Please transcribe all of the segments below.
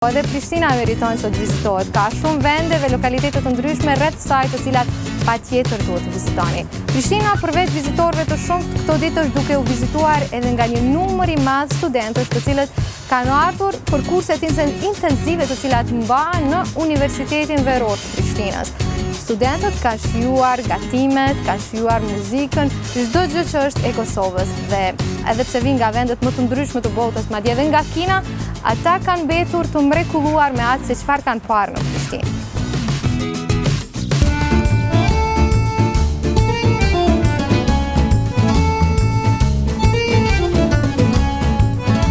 Edhe Prishtina meriton që të vizitohet. Ka shumë vende dhe lokalitete të ndryshme rreth saj të cilat patjetër duhet të vizitoni. Prishtina përveç vizitorëve të shumtë këto ditë është duke u vizituar edhe nga një numër i madh studentësh të cilët kanë ardhur për kurset intensive të cilat mbahen në Universitetin Veror të Prishtinës. Studentët kanë shijuar gatimet, kanë shijuar muzikën, çdo gjë që është e Kosovës dhe edhe pse vijnë nga vendet më të ndryshme të botës, madje edhe nga Kina, ata kanë mbetur të mrekulluar me atë se çfarë kanë parë në Prishtinë.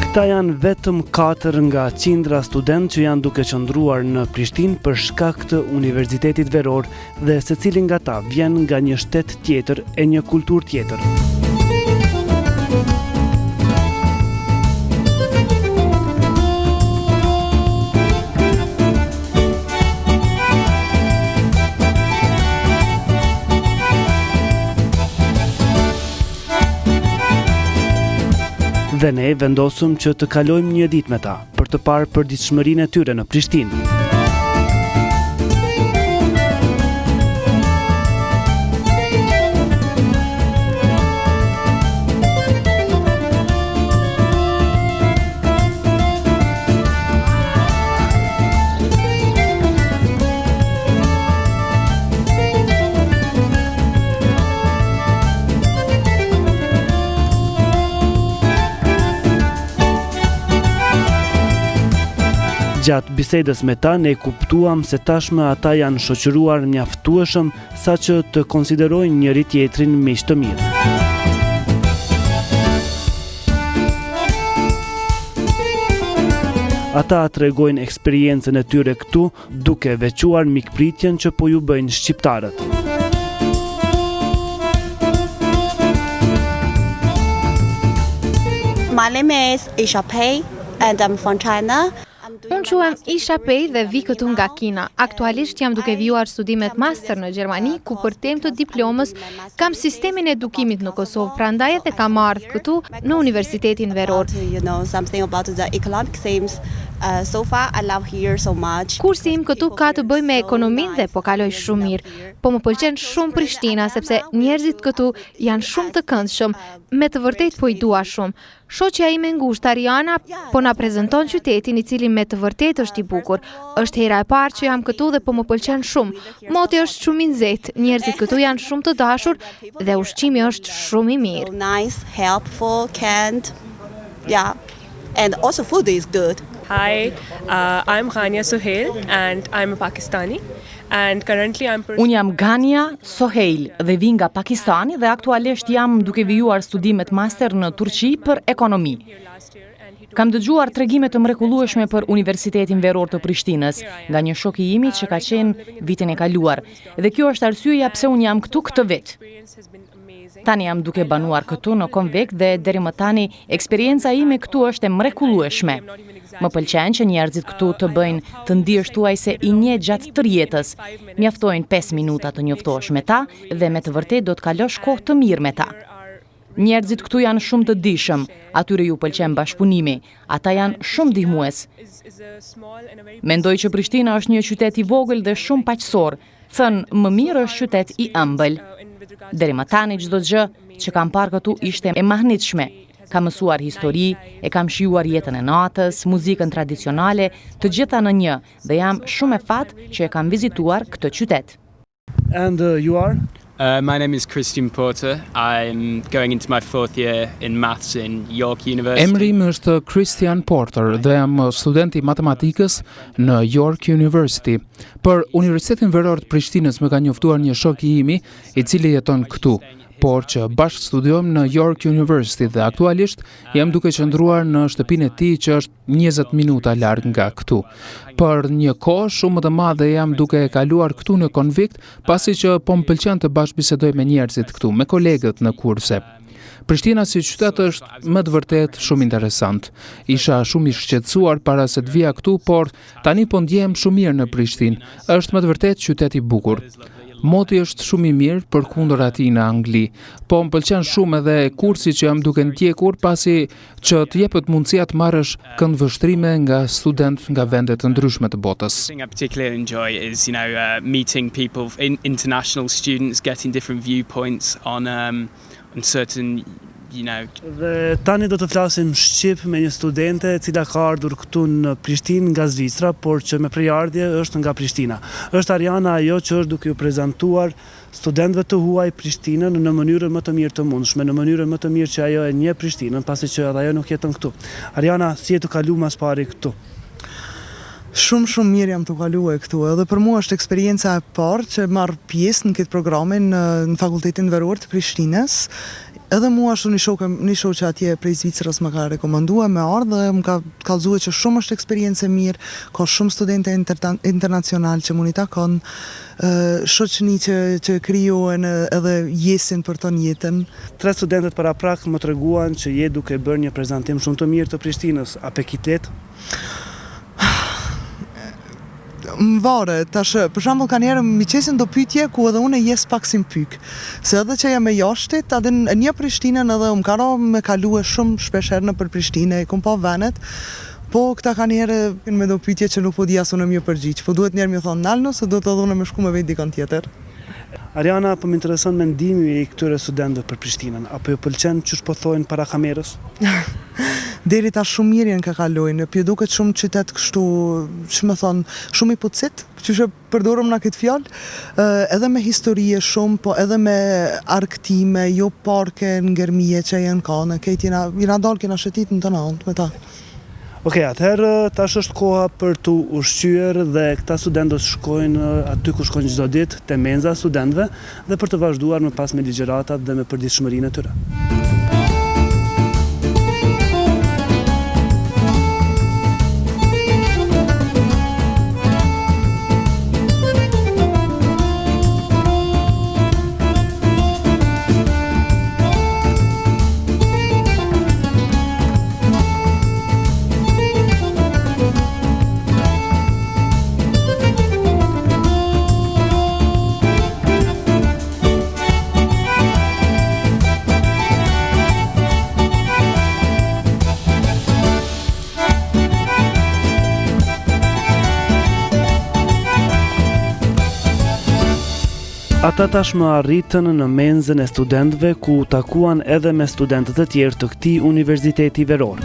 Këta janë vetëm 4 nga qindra studentë që janë duke qëndruar në Prishtinë për shkak të Universitetit Veror dhe secili nga ta vjen nga një shtet tjetër e një kulturë tjetër. Dhe ne vendosëm që të kalojmë një ditë me ta, për të parë përditshmërinë e tyre në Prishtinë. Gjatë bisedës me ta, ne kuptuam se tashmë ata janë shoqëruar mjaftueshëm sa që të konsiderojnë njëri tjetrin miq të mirë. Ata tregojnë eksperiencën e tyre këtu, duke veçuar mikpritjen që po ju bëjnë shqiptarët. My name is Isha Pei and I'm from China. Unë quhem Isha Pei dhe vi këtu nga Kina. Aktualisht jam duke vjuar studimet master në Gjermani, ku për temë të diplomës kam sistemin e edukimit në Kosovë, prandaj edhe kam ardhur këtu në Universitetin Veror. Kursi im këtu ka të bëjë me ekonominë dhe po kaloj shumë mirë. Po më pëlqen shumë Prishtina sepse njerëzit këtu janë shumë të këndshëm, me të vërtetë po i dua shumë. Shoqja ime ngushtë Ariana po na prezanton qytetin i cili me të vërtetë është i bukur. Është hera e parë që jam këtu dhe po më pëlqen shumë. Moti është shumë i nxehtë, njerëzit këtu janë shumë të dashur dhe ushqimi është shumë i mirë. Nice, helpful, kind. Yeah. And also food is good. Hi, I'm Ghania Sohail and I'm a Pakistani. And currently I'm Unë jam Ghania Sohail dhe vi nga Pakistani dhe aktualisht jam duke vijuar studimet master në Turqi për ekonomi. Kam dëgjuar tregime të mrekullueshme për Universitetin Veror të Prishtinës nga një shok i imi që ka qenë vitin e kaluar dhe kjo është arsyeja pse unë jam këtu këtë vit. Tani jam duke banuar këtu në konvekt dhe deri më tani eksperienca ime këtu është e mrekullueshme. Më pëlqen që njerëzit këtu të bëjnë të ndihesh thuaj se i njeh gjatë tërë jetës. Mjaftojnë 5 minuta të njoftohesh me ta dhe me të vërtetë do të kalosh kohë të mirë me ta. Njerëzit këtu janë shumë të dijshëm, atyre ju pëlqen bashkëpunimi, ata janë shumë ndihmues. Mendoj që Prishtina është një qytet i vogël dhe shumë paqësor, thënë më mirë është qytet i ëmbël. Deri më tani çdo gjë që kam parë këtu ishte e mahnitshme. Kam mësuar histori, e kam shijuar jetën e natës, muzikën tradicionale, të gjitha në një dhe jam shumë e fatë që e kam vizituar këtë qytet. And you are? My name is Christian Porter. I'm going into my 4th year in maths in York University. Emri im është Christian Porter dhe jam student i matematikës në York University. Për Universitetin Veror të Prishtinës më ka njoftuar një shok i imi i cili jeton këtu, por që bashkë studiojmë në York University dhe aktualisht jam duke qëndruar në shtëpinë e tij që është 20 minuta larg nga këtu. Për një kohë shumë më të madhe jam duke kaluar këtu në konvikt, pasi që po më pëlqen të bashkëbisedoj me njerëzit këtu, me kolegët në kurse. Prishtina si qytet është më të vërtet shumë interesant. Isha shumë i shqetësuar para se të vija këtu, por tani po ndjehem shumë mirë në Prishtinë. Është më të vërtet qytet i bukur. moti është shumë i mirë përkundër atij në Angli. Po më pëlqen shumë edhe kursi që jam duke ndjekur pasi që të jepet mundësia të marrësh këndvështrime nga studentë nga vende të ndryshme të botës. The thing I particularly enjoy is, meeting people, international students, getting different viewpoints on certain, Dhe tani do të flasim shqip me një studente e cila ka ardhur këtu në Prishtinë nga Zvicra, por që me prejardhje është nga Prishtina. Është Ariana ajo që është duke ju prezantuar studentëve të huaj Prishtinën në mënyrën më të mirë të mundshme, në mënyrën më të mirë që ajo e njeh Prishtinën, pasi që edhe ajo nuk jeton këtu. Ariana, si e të kalu mas pari këtu? Shumë mirë jam të kaluar këtu, edhe për mua është eksperienca e parë që marr pjesë në këtë programin në Fakultetin Veror të Prishtinës. Edhe mua ashtu një shok që atje prej Zvicrës më ka rekomanduar me ardhë dhe më ka kallëzuar që shumë është eksperiencë e mirë, ka shumë studente internacional që mund i takon, shoqëni që krijohen edhe jesin për ton jetën. 3 studentet para prak më treguan që je duke bërë një prezantim shumë të mirë të Prishtinës. A pekitet? Më vare, tash, për shembull ka njerë mi qesin do pyetje ku edhe unë jes pak si m'pyk. Se edhe që jam e jashtit, edhe një Prishtinën edhe më karo me kalue shumë shpesher në për Prishtinë, kom pa venet, po këta ka njerë me do pyetje që nuk po di asu në mjë përgjigj, po duhet njerë mi thonë nalno, se do të dhune me shku me vejt dikon tjetër. Ariana, po më intereson mendimi i këtyre studentëve për Prishtinën, apo ju pëlqen çu po thojnë para kamerës? Deri ta shumë mirë janë ka kalojnë, pje duket shumë qytet kështu, që me thonë, shumë i pocit, që përdorëm në këtë fjallë, edhe me historie shumë, po edhe me arktime, jo parke në Gërmije që janë ka, në këtë jena dalë kena shëtit në të nëndë me ta. Okej, atëherë tash është koha për të ushqyer dhe këta studentë do të shkojnë aty ku shkojnë çdo ditë, te menza e studentëve dhe për të vazhduar më pas me ligjëratat dhe me përditshmërinë e tyre. Ata tashmë arritën në menzën e studentëve ku takuan edhe me studentët e tjerë të këtij universiteti veror.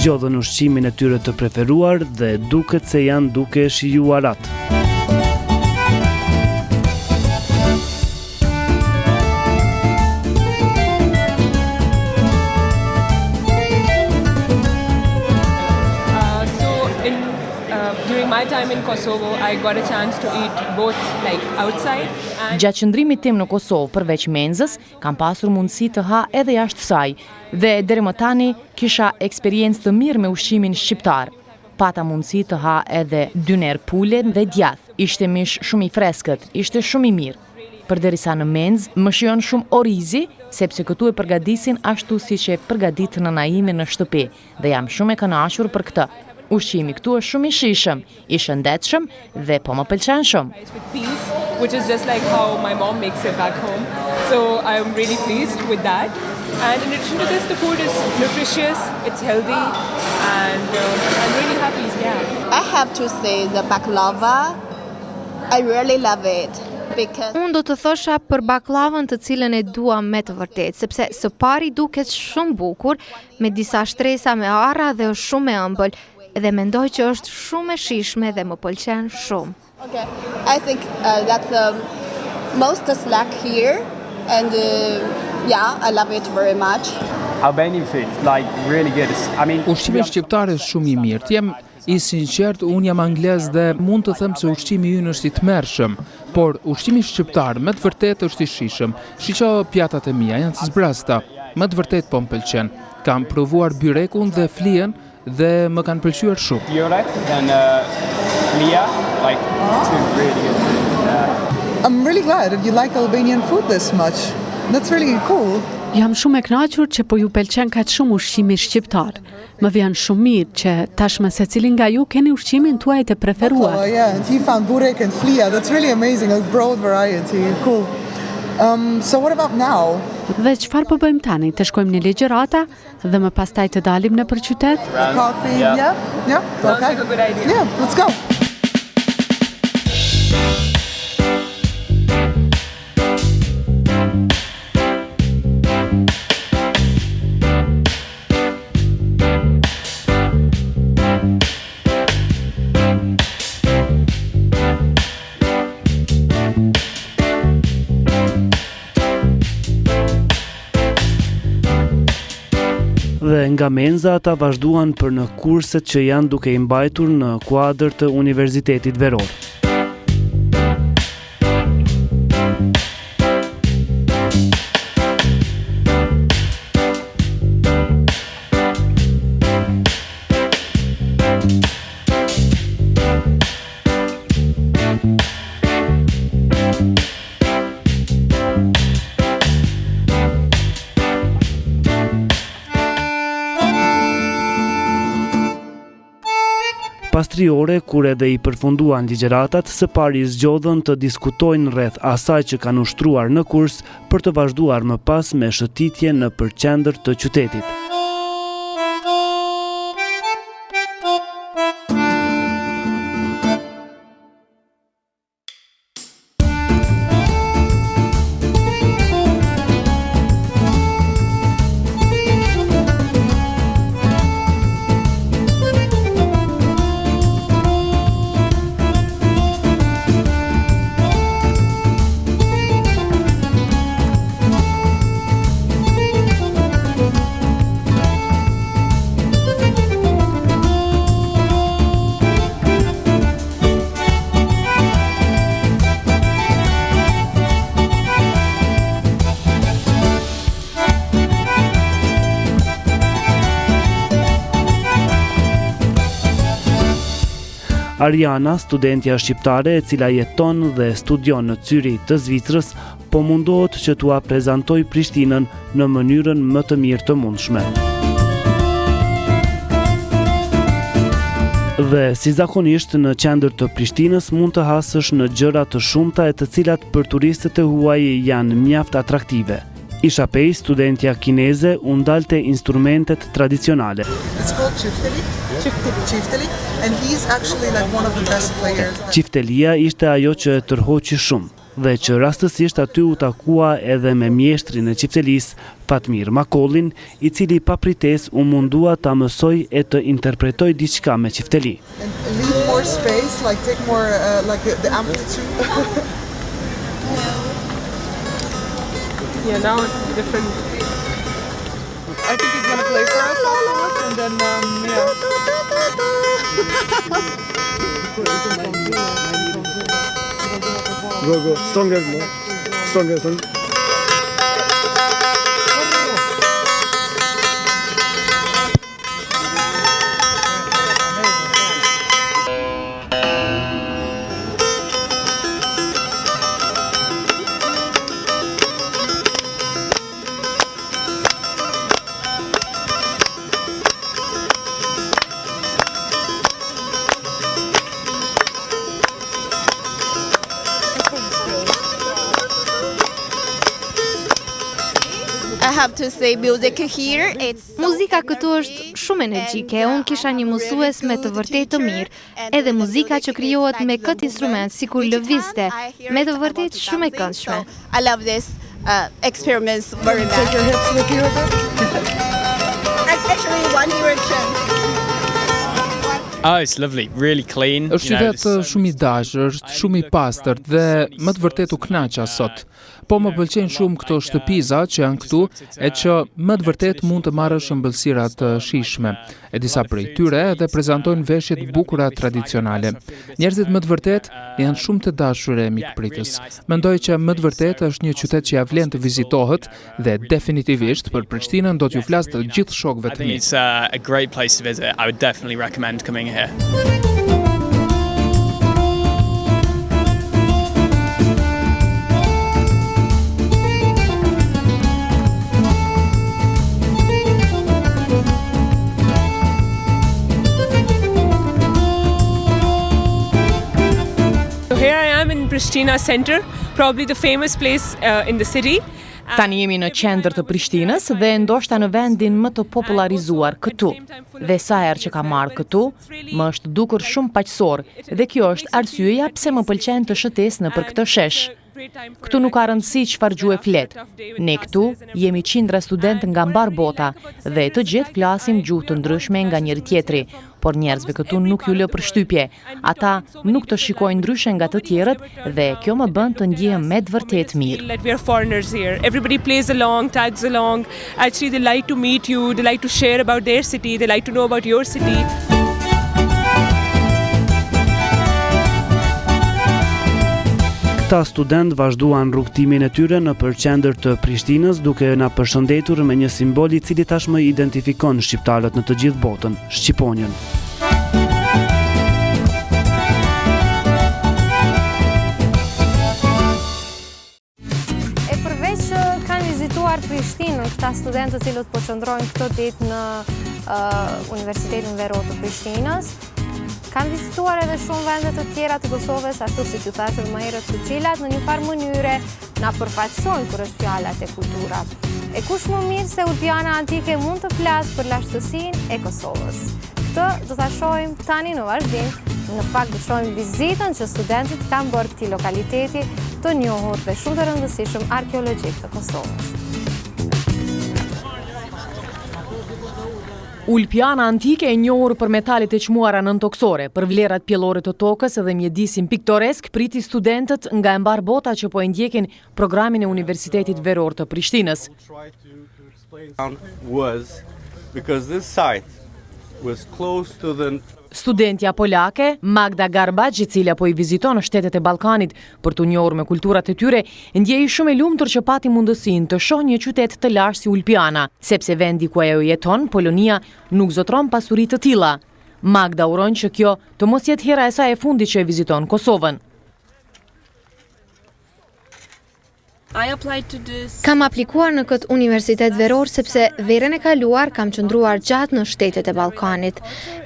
Zgjodhen ushqimin e tyre të preferuar dhe duket se janë duke shijuar atë. During my time in Kosovo, I got a chance to eat both outside. Gjatë qëndrimit tim në Kosovë, përveç menzës, kam pasur mundësi të ha edhe jashtë saj dhe deri më tani kisha eksperiencë të mirë me ushqimin shqiptar. Pata mundësi të ha edhe dyner pule dhe djath. Ishte mish shumë i freskët, ishte shumë i mirë. Përderisa në menzë, më shijon shumë orizi, sepse këtu e përgatisin ashtu siç e përgatit nëna ime në shtëpi dhe jam shumë e kënaqur për këtë. Ushqimi këtu është shumë i shijshëm, i shëndetshëm dhe po më pëlqen shumë. Which is just like how my mom makes it back home. So I'm really pleased with that. And in addition to this, the food is nutritious, it's healthy, and I'm really happy, yeah. I have to say the baklava I really love it because Unë do të thosha për baklavën të cilën e dua me të vërtet, sepse së pari duket shumë bukur, me disa shtresa me arra dhe është shumë e ëmbël, dhe mendoj që është shumë e shijshme dhe më pëlqen shumë. okay, I think that's the most slack here, and yeah, I love it very much. Albanian food, like really good. I mean, Ushqimi shqiptar është shumë i mirë. Të jem i sinqert, unë jam anglez dhe mund të them se ushqimi ynë është i tmerrshëm, por ushqimi shqiptar me të vërtetë është i shijshëm. Shiqo pjatat e mia, janë të zbrasta. Me të vërtetë po më pëlqen. Kam provuar byrekun dhe flien dhe më kanë pëlqyer shumë. Burek and Lia, like two really good food. I'm really glad that you like Albanian food this much. That's really cool. Jam shumë e kënaqur që po ju pëlqen kaq shumë ushqimi shqiptar. Më vjen shumë mirë që tashmë secili nga ju keni ushqimin tuaj të preferuar. Oh yeah, and he found burek and flia. That's really amazing. A broad variety. Cool. So what about now? Dhe çfarë po bëjmë tani? Të shkojmë në ligjërata dhe më pastaj të dalim nëpër qytet? Coffee? Yeah. Yeah. Sounds Okay. like a good idea. Yeah, let's go. Dhe nga menza ata vazhduan për në kurset që janë duke i mbajtur në kuadër të Universitetit Veror. Pas 3 ore, kur edhe i përfunduan ligjëratat, së pari zgjodhën të diskutojnë rreth asaj që kanë ushtruar në kurs për të vazhduar më pas me shëtitje në përqendër të qytetit. Ariana, studentja shqiptare e cila jeton dhe studion në Zürich të Zvicrës, po mundohet që t'ua prezantoj Prishtinën në mënyrën më të mirë të mundshme. Dhe si zakonisht në qendër të Prishtinës mund të hasësh në gjëra të shumta e të cilat për turistët e huaj janë mjaft atraktive. Isha Pej, studentja kineze, u ndalte instrumentet tradicionale. It's called Çifteli. Çifteli. And he's actually like one of the best players. Çiftelia ishte ajo që e tërhoqi shumë dhe që rastësisht aty u takua edhe me mjeshtrin e çiftelis, Fatmir Makollin, i cili pa pritesë u mundua ta mësoj e të interpretoj diçka me çifteli. And leave more space, like take more like the amplitude. Yeah, now it's different. I think he's gonna play for us afterwards, and then Go, stronger, no? Stronger. have to say music here, it's Muzika këtu është shumë energjike, unë kisha një mësues me të vërtet të mirë, edhe muzika që krijohet me këtë instrument, si kur lëvizte, me të vërtet shumë e këndshme. I love this experiments very much. Take your hips, Vicky, with it. Actually, one direction. Oh, it's lovely, really clean. Është qytet shumë i dashur, është shumë i pastërt dhe më të vërtet u kënaqa sot. Po më pëlqejnë shumë këto shtëpiza që janë këtu, e që më të vërtet mund të marrësh ëmbëlsira të shijshme. E disa prej tyre edhe prezantojnë veshje të bukura tradicionale. Njerëzit më të vërtet janë shumë të dashur e mikpritës. Mendoj që më të vërtet është një qytet që ja vlen të vizitohet dhe definitivisht për Prishtinën do t'ju flas të gjithë shokëve të mi. It's a great place to visit. I would definitely recommend coming here. Here I am in Pristina Center, probably the famous place in the city. Tani jemi në qendër të Prishtinës dhe ndoshta në vendin më të popularizuar këtu. Dhe sa herë që ka marrë këtu, më është dukur shumë paqësor dhe kjo është arsyeja pse më pëlqen të shëtes nëpër këtë shesh. Këtu nuk ka rëndësi çfarë gjuhë flet. Ne këtu jemi qindra studentë nga mbar bota dhe të gjithë flasim gjuhë të ndryshme nga njëri tjetri, por njerëzve këtu nuk ju lë përshtypje. Ata nuk të shikojnë ndryshe nga të tjerët dhe kjo më bën të ndjehem me të vërtet mirë. That we are foreigners here. Everybody plays along, tags along. Actually, they like to meet you, they like to share about their city, they like to know about your city. Këta student vazhduan rrugtimin e tyre në qendër të Prishtinës duke na përshëndetur me një simbol i cili tashmë identifikon shqiptarët në të gjithë botën, Shqiponjën. E përveç që kanë vizituar Prishtinën, këta studentë të cilët po qëndrojnë këto ditë në Universitetin Veror të Prishtinës, kanë vizituar edhe shumë vende të tjera të Kosovës, ashtu si që thashur më herët, të cilat në një farë mënyre na përfaqësojnë kur është fjala te kultura. E kush më mirë se Ulpiana Antike mund të flasë për lashtësinë e Kosovës. Këtë do ta shohim tani në vazhdim. Në fakt do shohim vizitën që studentët kanë bërë këtij lokaliteti të njohur dhe shumë të rëndësishëm arkeologjik të Kosovës. Ulpiana Antike e njohur për metalet e çmuara nëntoksore, për vlerat pjellore të tokës dhe mjedisin piktoresk, priti studentët nga e mbar bota që po e ndjekin programin e Universitetit Veror të Prishtinës. Studentja polake, Magda Garbaj, e cila po i viziton në shtetet e Ballkanit për të njohur me kulturat e tyre, ndjej shumë e lumtur që pati mundësinë të shohë një qytet të lashtë si Ulpiana, sepse vendi ku ajo jeton, Polonia, nuk zotron pasuri të tilla. Magda uron që kjo të mos jetë hera e saj e fundit që e viziton Kosovën. Kam aplikuar në këtë Universitet Veror sepse verën e kaluar kam qëndruar gjatë në shtetet e Ballkanit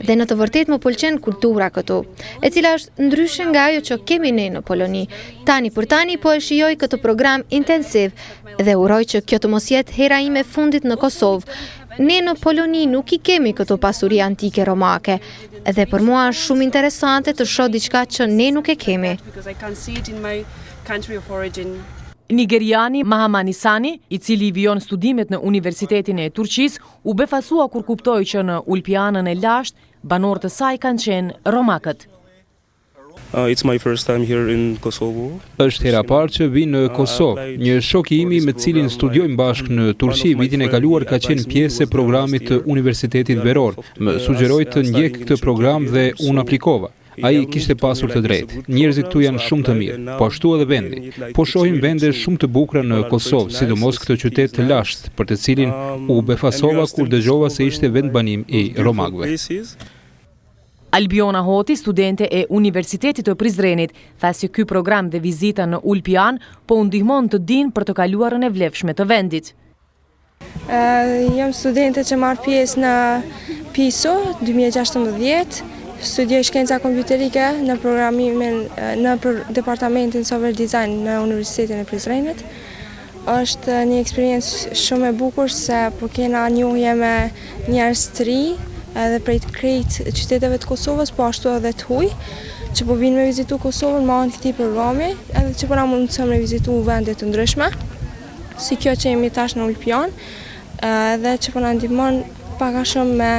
dhe në të vërtet më pëlqen kultura këtu, e cila është ndryshe nga ajo që kemi ne në Poloni. Tani për tani po e shijoj këtë program intensiv dhe uroj që kjo të mos jetë hera ime e fundit në Kosovë. Ne në Poloni nuk i kemi këto pasuri antike romake dhe për mua është shumë interesante të shoh diçka që ne nuk e kemi. Nigeriani Mahamani Sani, i cili vijon studimet në Universitetin e Turqisë, u befasua kur kuptoi që në Ulpianën e lashtë banorët e saj kanë qenë romakët. It's my first time here in Kosovo. Është hera parë që vi në Kosovë. Një shok i imi me cilin studiojmë bashkë në Turqi vitin e kaluar ka qenë pjesë e programit të Universitetit Veror. Më sugjeroi të ndjek këtë program dhe unë aplikova. Ai kishte pasur të drejtë. Njerëzit këtu janë shumë të mirë, po ashtu edhe vendi. Po shohim vende shumë të bukura në Kosovë, sidomos këtë qytet të lashtë, për të cilin u befasova kur dëgjova se ishte vendbanim i romakëve. Albiona Hoti, studente e Universitetit të Prizrenit, tha se ky program dhe vizita në Ulpian po u ndihmon të dinë për të kaluarën e vlefshme të vendit. Jam studente që marr pjesë në PISO 2016. Studioj shkenca kompjuterike në programimin në departamentin software design në Universitetin e Prizrenit. është një eksperiencë shumë e bukur se po kena njohje me njerëz të ri edhe prej të krejt qyteteve të Kosovës, po ashtu edhe të huj, që po vinë me vizitu Kosovën me anë këtij programi, edhe që po na mundësojmë me vizitu vende të ndryshme, si kjo që jemi tash në Ulpian, edhe që po na ndihmon pak a shumë me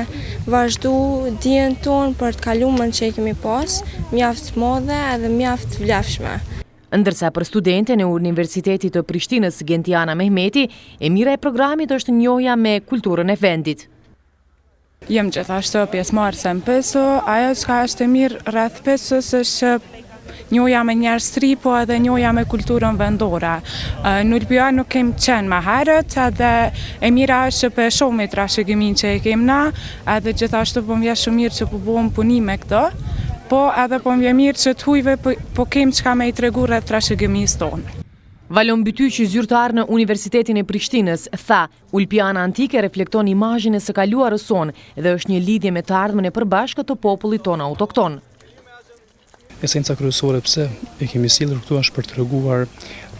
vazhdu dijen tonë për të kaluar që e kemi pas, mjaft madhe edhe mjaft vlefshme. Ndërsa për studente në Universitetit të Prishtinës Gentiana Mehmeti, e mira e programit është njohja me kulturën e vendit. Jem gjithashtu pjesëmarrëse në PESO, ajo që është e mirë rreth PESO-s është njohja me njerëz të ri, po edhe njohja me kulturën vendore. Në Ulpian nuk kem qenë më herët, edhe e mira është që për shohim trashëgimin që e kem na, edhe gjithashtu po më vjen shumë mirë që po bëhem punime këto. Po edhe po më vjen mirë që të hujve po kem çka me i tregu rreth trashëgimisë tonë. Valon Bytyqi, zyrtar në Universitetin e Prishtinës, tha, Ulpiana antike reflekton imazhin e së kaluarës sonë dhe është një lidhje me të ardhmen e përbashkët të popullit tonë autokton. Esenca kryesore pse e kemi sjellur këtu është për të treguar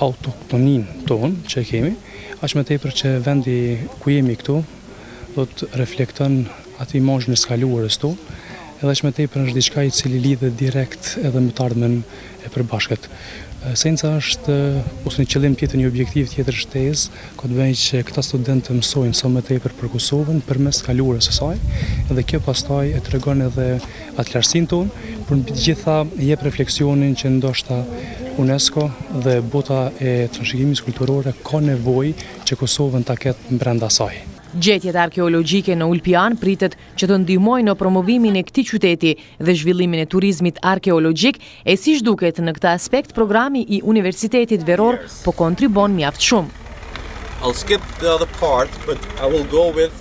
autoktoninë tonë që kemi, aq më tepër që vendi ku jemi këtu do të reflekton atë imazhin e së kaluarës tonë. Edhe që më tepër është diçka i cili lidhet direkt edhe me të ardhmen e përbashkët. Esenca është, ose një qëllim tjetër, një objektiv tjetër shtesë, ka të bëjë që këta studentë mësojnë sa më tepër për Kosovën përmes kaluarës së saj, dhe kjo pastaj e tregon edhe atë lartësinë tonë, por mbi të gjitha jep refleksionin që ndoshta UNESCO dhe bota e trashëgimisë kulturore ka nevojë që Kosovën ta ketë brenda saj. Gjetjet arkeologjike në Ulpian pritet që të ndihmojnë në promovimin e këtij qyteti dhe zhvillimin e turizmit arkeologjik, e siç duket në këtë aspekt programi i Universitetit Veror po kontribon mjaft shumë. I'll skip the other part, but I will go with